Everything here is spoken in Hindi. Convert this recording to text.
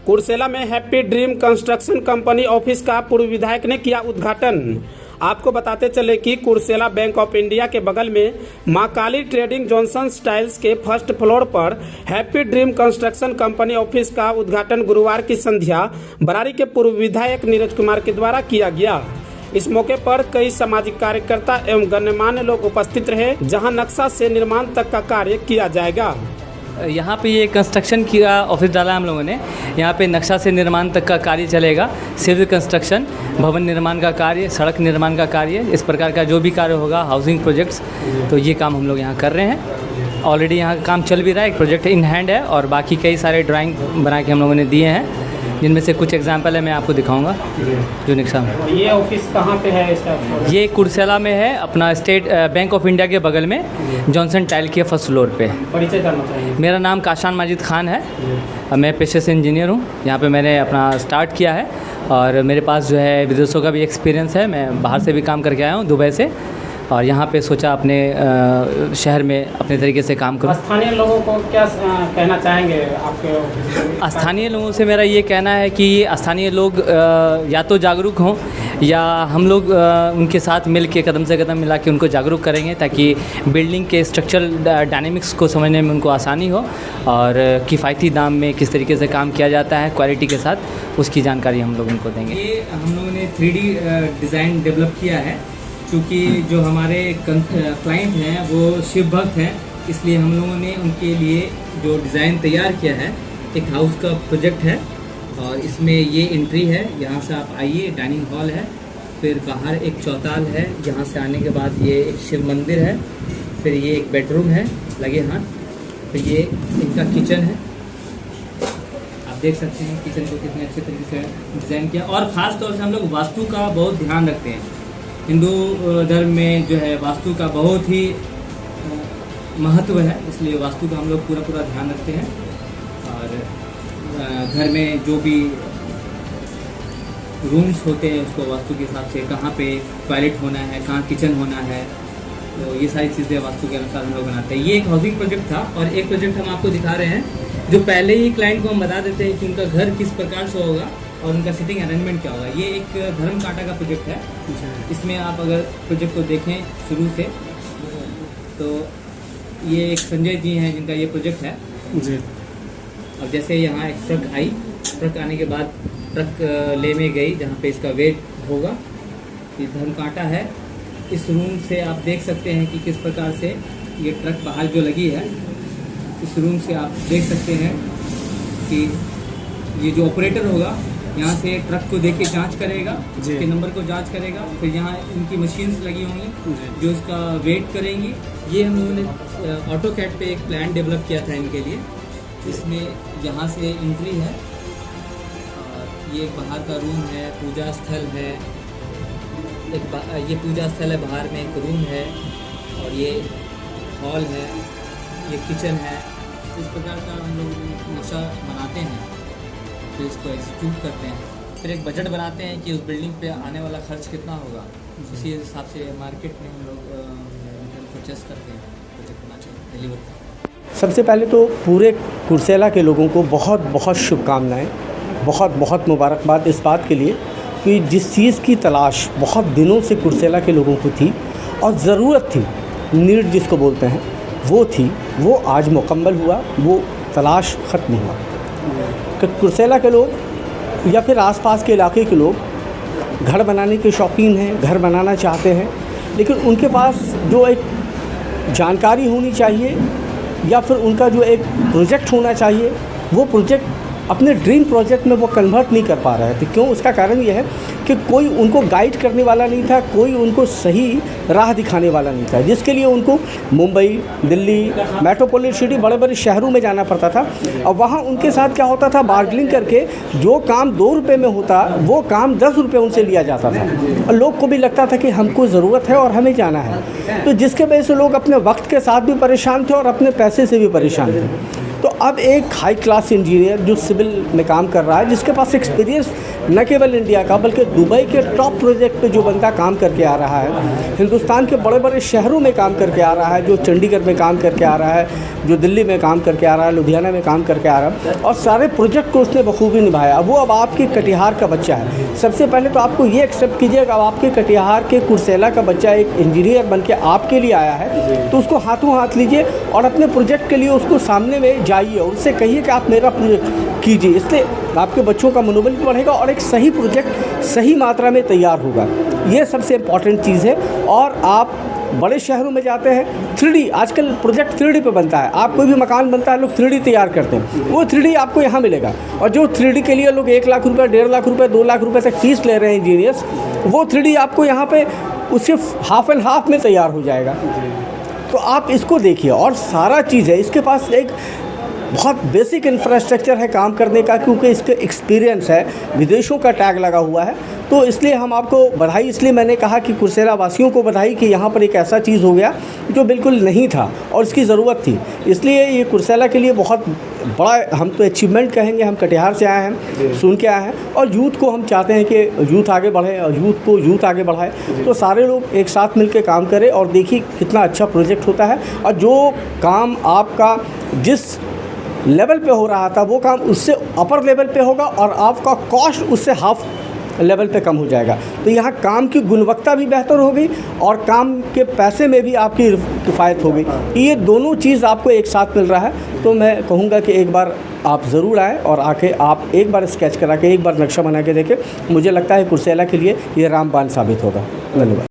कुर्सेला में happy dream construction company office का पूर्व विधायक ने किया उद्घाटन। आपको बताते चले कि कुर्सेला बैंक ऑफ इंडिया के बगल में मां काली ट्रेडिंग जॉनसन टाइल्स के फर्स्ट फ्लोर पर happy dream construction company office का उद्घाटन गुरुवार की संध्या बरारी के पूर्व विधायक नीरज कुमार के द्वारा किया गया। इस मौके पर कई सामाजिक कार्यकर्ता एवं गणमान्य लोग उपस्थित रहे, जहां नक्शा से निर्माण तक का कार्य किया जाएगा। यहाँ पे ये कंस्ट्रक्शन की ऑफिस डाला हम लोगों ने। यहाँ पे नक्शा से निर्माण तक का कार्य चलेगा। सिविल कंस्ट्रक्शन, भवन निर्माण का कार्य, सड़क निर्माण का कार्य, इस प्रकार का जो भी कार्य होगा, हाउसिंग प्रोजेक्ट्स, तो ये काम हम लोग यहाँ कर रहे हैं। ऑलरेडी यहाँ काम चल भी रहा है, एक प्रोजेक्ट इन हैंड है और बाकी कई सारे ड्राइंग बना के हम लोगों ने दिए हैं, जिनमें से कुछ एग्जाम्पल है मैं आपको दिखाऊंगा जो नक्शा में। ये ऑफिस कहाँ पे है इसका? ये कुर्सेला में है, अपना स्टेट बैंक ऑफ इंडिया के बगल में, जॉनसन टाइल के फर्स्ट फ्लोर पे। परिचय करना चाहिए। मेरा नाम काशान माजिद खान है, मैं पेशे से इंजीनियर हूँ। यहाँ पे मैंने अपना स्टार्ट किया है और मेरे पास जो है विदेशों का भी एक्सपीरियंस है। मैं बाहर से भी काम करके आया हूँ, दुबई से, और यहाँ पे सोचा अपने शहर में अपने तरीके से काम करूँ। स्थानीय लोगों को क्या कहना चाहेंगे आपके? स्थानीय लोगों से मेरा ये कहना है कि स्थानीय लोग या तो जागरूक हों या हम लोग उनके साथ मिल के कदम से कदम मिला के उनको जागरूक करेंगे, ताकि बिल्डिंग के स्ट्रक्चरल डायनेमिक्स को समझने में उनको आसानी हो और किफ़ायती दाम में किस तरीके से काम किया जाता है क्वालिटी के साथ, उसकी जानकारी हम लोग उनको देंगे। ये हम लोगों ने 3D डिज़ाइन डेवलप किया है, क्योंकि जो हमारे क्लाइंट हैं वो शिव भक्त हैं, इसलिए हम लोगों ने उनके लिए जो डिज़ाइन तैयार किया है, एक हाउस का प्रोजेक्ट है और इसमें ये एंट्री है, यहाँ से आप आइए, डाइनिंग हॉल है, फिर बाहर एक चौताल है, यहाँ से आने के बाद ये एक शिव मंदिर है, फिर ये एक बेडरूम है लगे हाथ, फिर ये इनका किचन है। आप देख सकते हैं किचन को कितने अच्छे तरीके से डिज़ाइन किया। और ख़ास तौर से हम लोग वास्तु का बहुत ध्यान रखते हैं। हिंदू धर्म में जो है वास्तु का बहुत ही महत्व है, इसलिए वास्तु का हम लोग पूरा ध्यान रखते हैं। और घर में जो भी रूम्स होते हैं उसको वास्तु के हिसाब से, कहाँ पे टॉयलेट होना है, कहाँ किचन होना है, तो ये सारी चीज़ें वास्तु के अनुसार हम लोग बनाते हैं। ये एक हाउसिंग प्रोजेक्ट था और एक प्रोजेक्ट हम आपको दिखा रहे हैं जो पहले ही क्लाइंट को हम बता देते हैं कि उनका घर किस प्रकार से होगा और उनका सिटिंग अरेंजमेंट क्या होगा। ये एक धर्म कांटा का प्रोजेक्ट है। इसमें आप अगर प्रोजेक्ट को देखें शुरू से, तो ये एक संजय जी हैं जिनका ये प्रोजेक्ट है जी। और जैसे यहाँ एक ट्रक आई, ट्रक आने के बाद ट्रक ले में गई जहाँ पे इसका वेट होगा, ये धर्म कांटा है। इस रूम से आप देख सकते हैं कि किस प्रकार से ये ट्रक बाहर जो लगी है, इस रूम से आप देख सकते हैं कि ये जो ऑपरेटर होगा यहाँ से ट्रक को देख के जाँच करेगा, इसके नंबर को जांच करेगा, फिर यहाँ इनकी मशीन्स लगी होंगी जो इसका वेट करेंगी। ये हम लोगों ने ऑटो कैड पे एक प्लान डेवलप किया था इनके लिए, इसमें यहाँ से एंट्री है और ये एक बाहर का रूम है, पूजा स्थल है, ये पूजा स्थल है, बाहर में एक रूम है और ये हॉल है, ये किचन है। इस प्रकार का हम लोग नक्शा बनाते हैं, फिर इसको एग्जीक्यूट करते हैं, फिर एक बजट बनाते हैं कि उस बिल्डिंग पे आने वाला खर्च कितना होगा, उसी हिसाब से मार्केट में हम लोग परचेस करते हैं, प्रोजेक्ट बना के डिलीवर करते हैं। सबसे पहले तो पूरे कुर्सेला के लोगों को बहुत बहुत शुभकामनाएं, बहुत बहुत मुबारकबाद इस बात के लिए कि जिस चीज़ की तलाश बहुत दिनों से कुर्सेला के लोगों को थी और ज़रूरत थी, नीड जिसको बोलते हैं, वो थी, वो आज मुकम्मल हुआ, वो तलाश ख़त्म हुआ। कि कुर्सेला के लोग या फिर आसपास के इलाके के लोग घर बनाने के शौकीन हैं, घर बनाना चाहते हैं, लेकिन उनके पास जो एक जानकारी होनी चाहिए या फिर उनका जो एक प्रोजेक्ट होना चाहिए, वो प्रोजेक्ट अपने ड्रीम प्रोजेक्ट में वो कन्वर्ट नहीं कर पा रहे थे। क्यों? उसका कारण ये है कि कोई उनको गाइड करने वाला नहीं था, कोई उनको सही राह दिखाने वाला नहीं था, जिसके लिए उनको मुंबई, दिल्ली, मेट्रोपोलिटन सिटी, बड़े बड़े शहरों में जाना पड़ता था। और वहाँ उनके साथ क्या होता था, बार्गेनिंग करके जो काम 2 रुपये में होता वो काम 10 रुपये उनसे लिया जाता था और लोग को भी लगता था कि हमको ज़रूरत है और हमें जाना है, तो जिसके वजह से लोग अपने वक्त के साथ भी परेशान थे और अपने पैसे से भी परेशान थे। तो अब एक हाई क्लास इंजीनियर जो सिविल में काम कर रहा है, जिसके पास एक्सपीरियंस न केवल इंडिया का बल्कि दुबई के टॉप प्रोजेक्ट पे जो बंदा काम करके आ रहा है, हिंदुस्तान के बड़े बड़े शहरों में काम करके आ रहा है, जो चंडीगढ़ में काम करके आ रहा है, जो दिल्ली में काम करके आ रहा है, लुधियाना में काम करके आ रहा है, और सारे प्रोजेक्ट को उसने बखूबी निभाया। वो अब आपके कटिहार का बच्चा है। सबसे पहले तो आपको ये एक्सेप्ट कीजिए कि अब आपके कटिहार के कुर्सेला का बच्चा एक इंजीनियर बन के आपके लिए आया है, तो उसको हाथों हाथ लीजिए और अपने प्रोजेक्ट के लिए उसको सामने में जाइए और उससे कहिए कि आप मेरा प्रोजेक्ट कीजिए। इसलिए आपके बच्चों का मनोबल भी बढ़ेगा और एक सही प्रोजेक्ट सही मात्रा में तैयार होगा। ये सबसे इम्पॉर्टेंट चीज़ है। और आप बड़े शहरों में जाते हैं, 3D आजकल प्रोजेक्ट 3D पे बनता है। आप कोई भी मकान बनता है, लोग 3D तैयार करते हैं, वो 3D आपको यहाँ मिलेगा। और जो 3D के लिए लोग 1 लाख रुपये, 1.5 लाख रुपये, 2 लाख रुपये तक फीस ले रहे हैं इंजीनियर्स, वो 3D आपको यहाँ पे उसके हाफ एंड हाफ में तैयार हो जाएगा। तो आप इसको देखिए। और सारा चीज़ है, इसके पास एक बहुत बेसिक इंफ्रास्ट्रक्चर है काम करने का, क्योंकि इसके एक्सपीरियंस है, विदेशों का टैग लगा हुआ है। तो इसलिए हम आपको बधाई, इसलिए मैंने कहा कि कुर्सेला वासियों को बधाई कि यहाँ पर एक ऐसा चीज़ हो गया जो बिल्कुल नहीं था और इसकी ज़रूरत थी। इसलिए ये कुर्सेला के लिए बहुत बड़ा, हम तो अचीवमेंट कहेंगे। हम कटिहार से आए हैं, सुन के आए हैं, और यूथ को हम चाहते हैं कि यूथ आगे बढ़े और यूथ आगे बढ़ाए। तो सारे लोग एक साथ मिल के काम करें और देखिए कितना अच्छा प्रोजेक्ट होता है। और जो काम आपका जिस लेवल पे हो रहा था, वो काम उससे अपर लेवल पे होगा और आपका कॉस्ट उससे हाफ लेवल पे कम हो जाएगा। तो यहाँ काम की गुणवत्ता भी बेहतर होगी और काम के पैसे में भी आपकी किफ़ायत होगी। ये दोनों चीज़ आपको एक साथ मिल रहा है। तो मैं कहूँगा कि एक बार आप ज़रूर आएँ और आके आप एक बार स्केच करा के, एक बार नक्शा बना के देखें। मुझे लगता है कुर्सेला के लिए ये रामबाण साबित होगा। धन्यवाद।